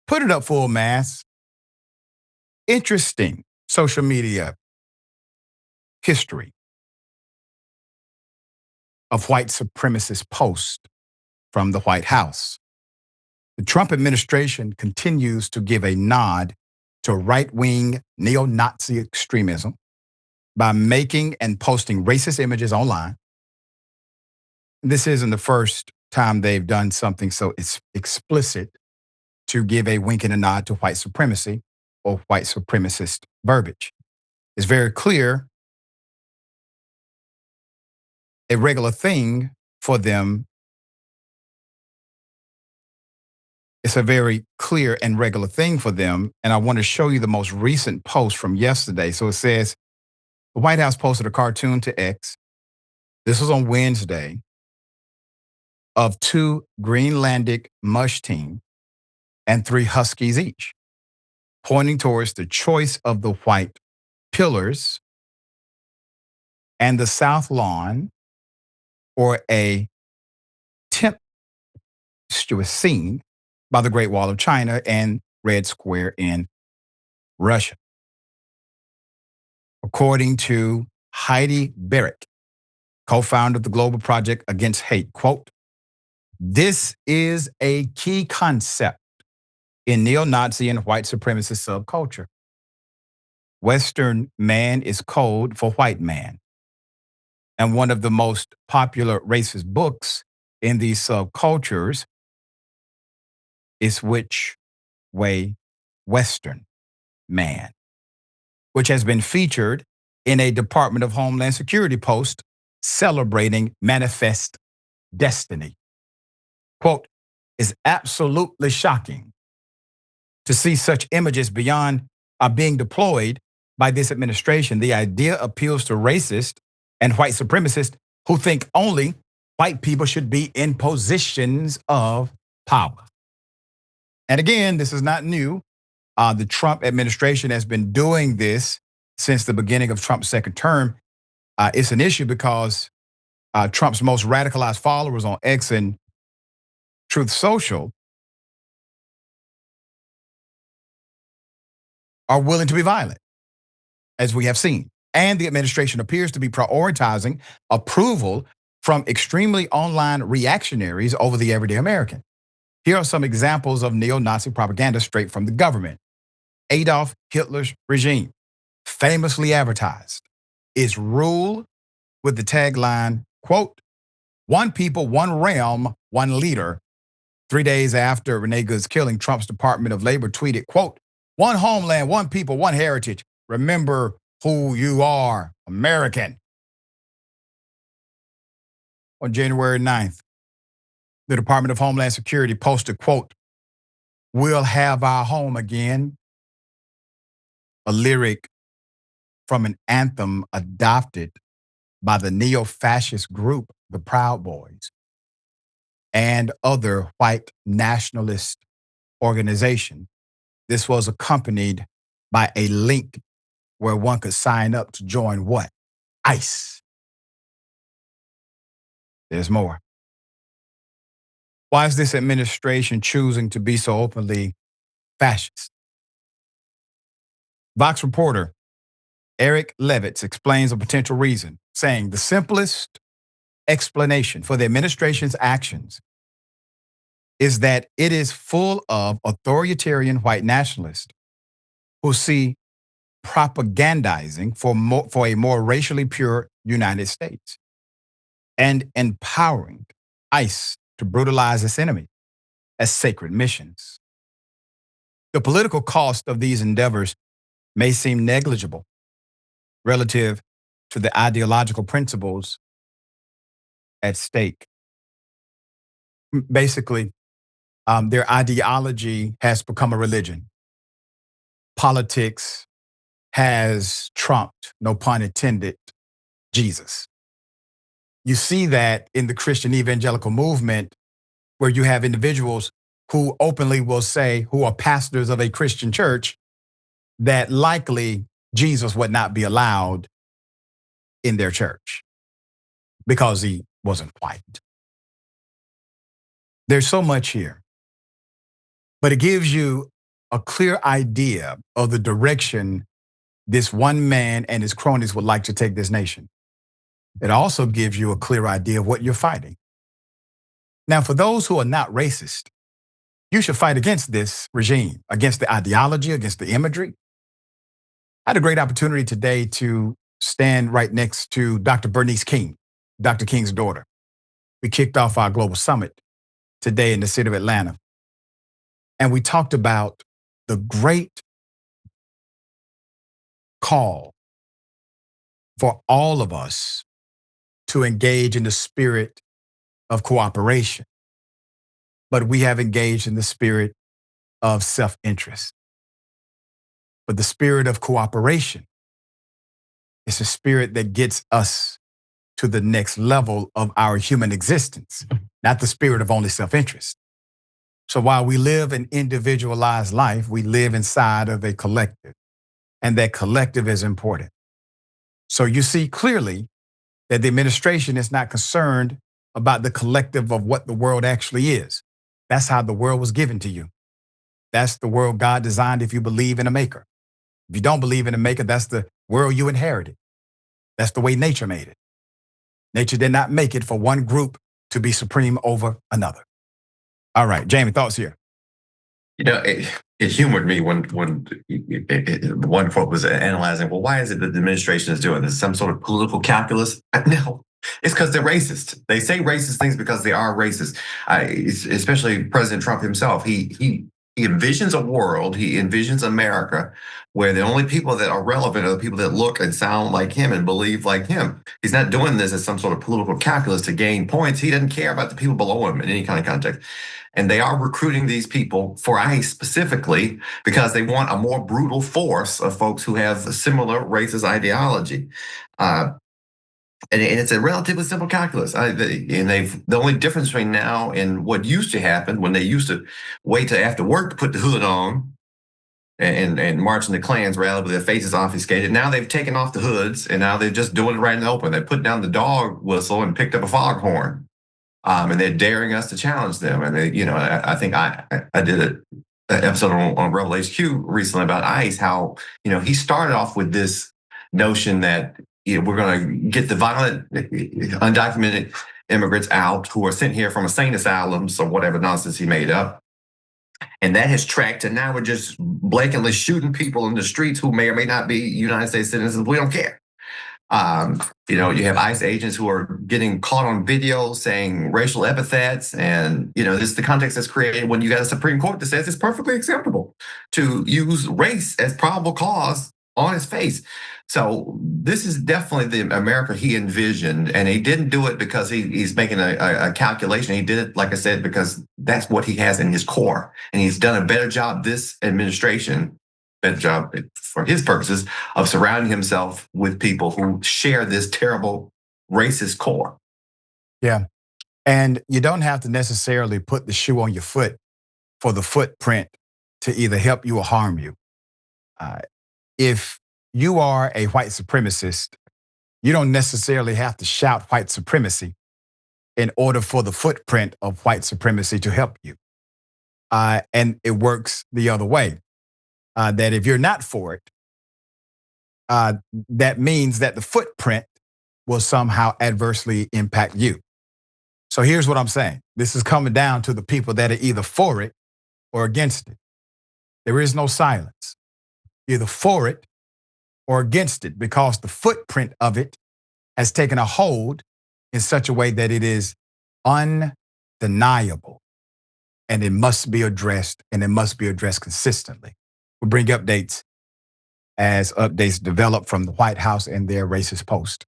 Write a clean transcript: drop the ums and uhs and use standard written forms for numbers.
Put it up full mass. Interesting social media history of white supremacist posts from the White House. The Trump administration continues to give a nod to right-wing neo-Nazi extremism by making and posting racist images online. This isn't the first time they've done something so explicit to give a wink and a nod to white supremacy or white supremacist verbiage. It's very clear a regular thing for them. It's a very clear and regular thing for them. And I want to show you the most recent post from yesterday. So it says, the White House posted a cartoon to X. This was on Wednesday of 2 Greenlandic mush team and 3 huskies each, pointing towards the choice of the white pillars and the south lawn or a tempestuous scene by the Great Wall of China and Red Square in Russia. According to Heidi Barrett, co-founder of the Global Project Against Hate, quote, "This is a key concept in neo-Nazi and white supremacist subculture. Western man is code for white man. And one of the most popular racist books in these subcultures is Which Way Western Man, which has been featured in a Department of Homeland Security post celebrating Manifest Destiny. Quote, "It's absolutely shocking to see such images being deployed by this administration. The idea appeals to racists and white supremacists who think only white people should be in positions of power." And again, this is not new. The Trump administration has been doing this since the beginning of Trump's second term. It's an issue because Trump's most radicalized followers on X and Truth Social are willing to be violent, as we have seen. And the administration appears to be prioritizing approval from extremely online reactionaries over the everyday American. Here are some examples of neo-Nazi propaganda straight from the government. Adolf Hitler's regime, famously advertised, is ruled with the tagline, quote, "One people, one realm, one leader." 3 days after Renee Good's killing, Trump's Department of Labor tweeted, quote, "One homeland, one people, one heritage. Remember who you are, American." On January 9th, the Department of Homeland Security posted, quote, "We'll have our home again," a lyric from an anthem adopted by the neo-fascist group, the Proud Boys, and other white nationalist organizations. This was accompanied by a link where one could sign up to join what? ICE. There's more. Why is this administration choosing to be so openly fascist? Vox reporter Eric Levitz explains a potential reason, saying the simplest explanation for the administration's actions is that it is full of authoritarian white nationalists who see propagandizing for a more racially pure United States and empowering ICE to brutalize its enemy as sacred missions. The political cost of these endeavors may seem negligible relative to the ideological principles at stake. Basically, their ideology has become a religion. Politics has trumped, no pun intended, Jesus. You see that in the Christian evangelical movement, where you have individuals who openly will say, who are pastors of a Christian church, that likely Jesus would not be allowed in their church because he wasn't white. There's so much here, but it gives you a clear idea of the direction this one man and his cronies would like to take this nation. It also gives you a clear idea of what you're fighting. Now, for those who are not racist, you should fight against this regime, against the ideology, against the imagery. I had a great opportunity today to stand right next to Dr. Bernice King, Dr. King's daughter. We kicked off our global summit today in the city of Atlanta. And we talked about the great call for all of us to engage in the spirit of cooperation. But we have engaged in the spirit of self-interest. But the spirit of cooperation is a spirit that gets us to the next level of our human existence, not the spirit of only self-interest. So while we live an individualized life, we live inside of a collective, and that collective is important. So you see clearly that the administration is not concerned about the collective of what the world actually is. That's how the world was given to you. That's the world God designed if you believe in a maker. If you don't believe in a maker, that's the world you inherited. That's the way nature made it. Nature did not make it for one group to be supreme over another. All right, Jamie, thoughts here. It humored me when one quote was analyzing, well, why is it that the administration is doing this? Some sort of political calculus? No, it's because they're racist. They say racist things because they are racist. Especially President Trump himself. He envisions a world, he envisions America, where the only people that are relevant are the people that look and sound like him and believe like him. He's not doing this as some sort of political calculus to gain points. He doesn't care about the people below him in any kind of context. And they are recruiting these people for ICE specifically because they want a more brutal force of folks who have a similar racist ideology. And it's a relatively simple calculus. The only difference between now and what used to happen when they used to wait till after work to put the hood on and march in the Klans rally with their faces obfuscated. Now they've taken off the hoods and now they're just doing it right in the open. They put down the dog whistle and picked up a foghorn. And they're daring us to challenge them. And I think I did an episode on Rebel HQ recently about ICE, how he started off with this notion that we're going to get the violent, undocumented immigrants out who are sent here from insane asylums or whatever nonsense he made up. And that has tracked, and now we're just blatantly shooting people in the streets who may or may not be United States citizens. We don't care. You have ICE agents who are getting caught on video saying racial epithets, and this is the context that's created when you got a Supreme Court that says it's perfectly acceptable to use race as probable cause on his face. So this is definitely the America he envisioned, and he didn't do it because he's making a calculation. He did it, like I said, because that's what he has in his core, and he's done a better job this administration. Better job for his purposes of surrounding himself with people who share this terrible racist core. Yeah. And you don't have to necessarily put the shoe on your foot for the footprint to either help you or harm you. If you are a white supremacist, you don't necessarily have to shout white supremacy in order for the footprint of white supremacy to help you. And it works the other way. That if you're not for it, that means that the footprint will somehow adversely impact you. So here's what I'm saying. This is coming down to the people that are either for it or against it. There is no silence. Either for it or against it, because the footprint of it has taken a hold in such a way that it is undeniable. And it must be addressed, and it must be addressed consistently. We'll bring updates as updates develop from the White House and their racist post.